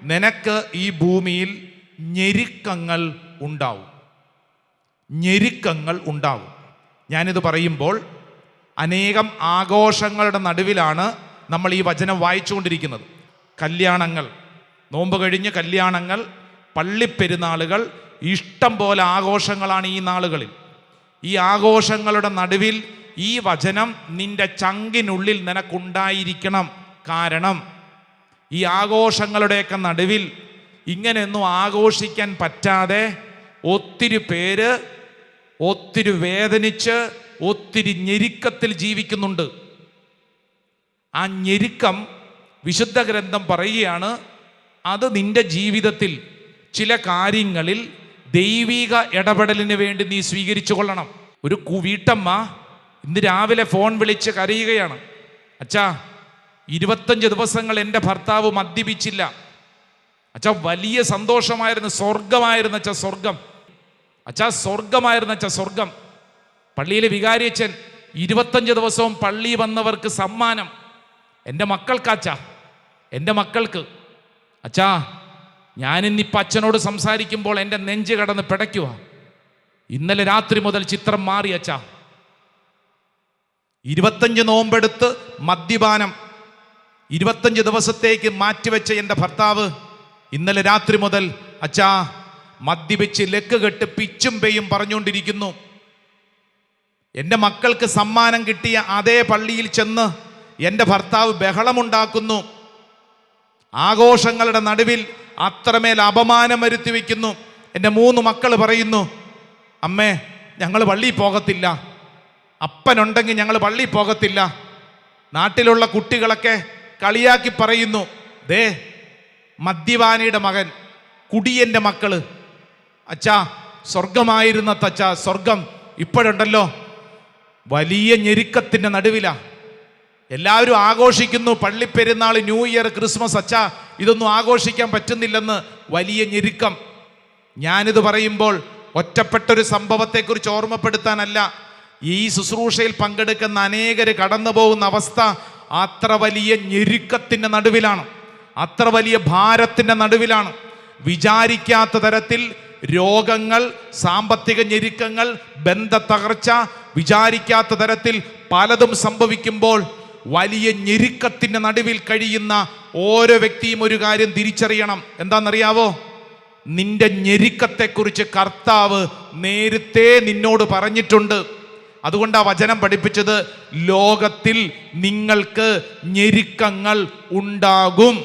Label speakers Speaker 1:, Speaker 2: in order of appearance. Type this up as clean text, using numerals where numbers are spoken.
Speaker 1: നിനക്ക് ഈ ഭൂമിയിൽ ഞെരുക്കങ്ങൾ ഉണ്ടാവും. ഞെരുക്കങ്ങൾ ഉണ്ടാവും. ഞാനിത് പറയുമ്പോൾ അനേകം ആഘോഷങ്ങളുടെ നടുവിലാണ് നമ്മൾ ഈ വചനം വായിച്ചുകൊണ്ടിരിക്കുന്നത്. കല്യാണങ്ങൾ, നോമ്പ് കഴിഞ്ഞ് കല്യാണങ്ങൾ, പള്ളിപ്പെരുന്നാളുകൾ, ഇഷ്ടം പോലെ ആഘോഷങ്ങളാണ് ഈ നാളുകളിൽ. ഈ ആഘോഷങ്ങളുടെ നടുവിൽ ഈ വചനം നിന്റെ ചങ്കിനുള്ളിൽ നിനക്കുണ്ടായിരിക്കണം. കാരണം ഈ ആഘോഷങ്ങളുടെയൊക്കെ നടുവിൽ ഇങ്ങനെയൊന്നും ആഘോഷിക്കാൻ പറ്റാതെ ഒത്തിരി പേര് ഒത്തിരി വേദനിച്ച് ഒത്തിരി ഞെരുക്കത്തിൽ ജീവിക്കുന്നുണ്ട്. ആ ഞെരുക്കം വിശുദ്ധ ഗ്രന്ഥം പറയുകയാണ്, അത് നിന്റെ ജീവിതത്തിൽ ചില കാര്യങ്ങളിൽ ദൈവിക ഇടപെടലിന് വേണ്ടി നീ സ്വീകരിച്ചു കൊള്ളണം. ഒരു വീട്ടമ്മ ഇന്ന് രാവിലെ ഫോൺ വിളിച്ച് കരയുകയാണ്, അച്ഛാ 25 ദിവസങ്ങൾ എൻ്റെ ഭർത്താവ് മദ്യപിച്ചില്ല. അച്ഛാ വലിയ സന്തോഷമായിരുന്നു, സ്വർഗമായിരുന്നു അച്ഛാ, സ്വർഗം അച്ഛാ, സ്വർഗമായിരുന്നു അച്ഛാ, സ്വർഗം. പള്ളിയിലെ വികാരിയച്ഛൻ 25 ദിവസവും പള്ളി വന്നവർക്ക് സമ്മാനം. എൻ്റെ മക്കൾക്കാച്ചാ, എൻ്റെ മക്കൾക്ക്. അച്ഛാ ഞാനിന്നിപ്പോൾ അച്ഛനോട് സംസാരിക്കുമ്പോൾ എൻ്റെ നെഞ്ച് കടന്ന് പിടയ്ക്കുക. ഇന്നലെ രാത്രി മുതൽ ചിത്രം മാറി അച്ഛാ. 25 നോമ്പെടുത്ത് മദ്യപാനം 25 ദിവസത്തേക്ക് മാറ്റിവെച്ച എൻ്റെ ഭർത്താവ് ഇന്നലെ രാത്രി മുതൽ അച്ഛാ മദ്യപിച്ച് ലക്ക് കെട്ട് പിച്ചും പെയ്യും പറഞ്ഞുകൊണ്ടിരിക്കുന്നു. എൻ്റെ മക്കൾക്ക് സമ്മാനം കിട്ടിയ അതേ പള്ളിയിൽ ചെന്ന് എൻ്റെ ഭർത്താവ് ബഹളമുണ്ടാക്കുന്നു. ആഘോഷങ്ങളുടെ നടുവിൽ അത്രമേൽ അപമാനം വരുത്തി വയ്ക്കുന്നു. എൻ്റെ 3 മക്കൾ പറയുന്നു, അമ്മേ ഞങ്ങൾ പള്ളിയിൽ പോകത്തില്ല, അപ്പനുണ്ടെങ്കിൽ ഞങ്ങൾ പള്ളിയിൽ പോകത്തില്ല. നാട്ടിലുള്ള കുട്ടികളൊക്കെ കളിയാക്കി പറയുന്നു, ദേ മദ്യപാനിയുടെ മകൻ, കുടിയൻ്റെ മക്കള്. അച്ഛാ സ്വർഗമായിരുന്ന തച്ചാ, സ്വർഗം ഇപ്പോഴുണ്ടല്ലോ. വലിയ ഞെരുക്കത്തിൻ്റെ നടുവിലാ. എല്ലാവരും ആഘോഷിക്കുന്നു, പള്ളിപ്പെരുന്നാൾ, ന്യൂ ഇയർ, ക്രിസ്മസ്. അച്ഛാ ഇതൊന്നും ആഘോഷിക്കാൻ പറ്റുന്നില്ലെന്ന് വലിയ ഞെരുക്കം. ഞാനിത് പറയുമ്പോൾ ഒറ്റപ്പെട്ടൊരു സംഭവത്തെക്കുറിച്ച് ഓർമ്മപ്പെടുത്താനല്ല. ഈ ശുശ്രൂഷയിൽ പങ്കെടുക്കുന്ന അനേകർ കടന്നു പോകുന്ന അവസ്ഥ അത്ര വലിയ ഞെരുക്കത്തിൻ്റെ നടുവിലാണ്, അത്ര വലിയ ഭാരത്തിൻ്റെ നടുവിലാണ്. വിചാരിക്കാത്ത തരത്തിൽ രോഗങ്ങൾ, സാമ്പത്തിക ഞെരുക്കങ്ങൾ, ബന്ധത്തകർച്ച, വിചാരിക്കാത്ത തരത്തിൽ പലതും സംഭവിക്കുമ്പോൾ വലിയ ഞെരുക്കത്തിൻ്റെ നടുവിൽ കഴിയുന്ന ഓരോ വ്യക്തിയും ഒരു കാര്യം തിരിച്ചറിയണം. എന്താണെന്നറിയാവോ? നിന്റെ ഞെരുക്കത്തെക്കുറിച്ച് കർത്താവ് നേരത്തെ നിന്നോട് പറഞ്ഞിട്ടുണ്ട്. അതുകൊണ്ട് ആ വചനം പഠിപ്പിച്ചത്, ലോകത്തിൽ നിങ്ങൾക്ക് ഞെരുക്കങ്ങൾ ഉണ്ടാകും.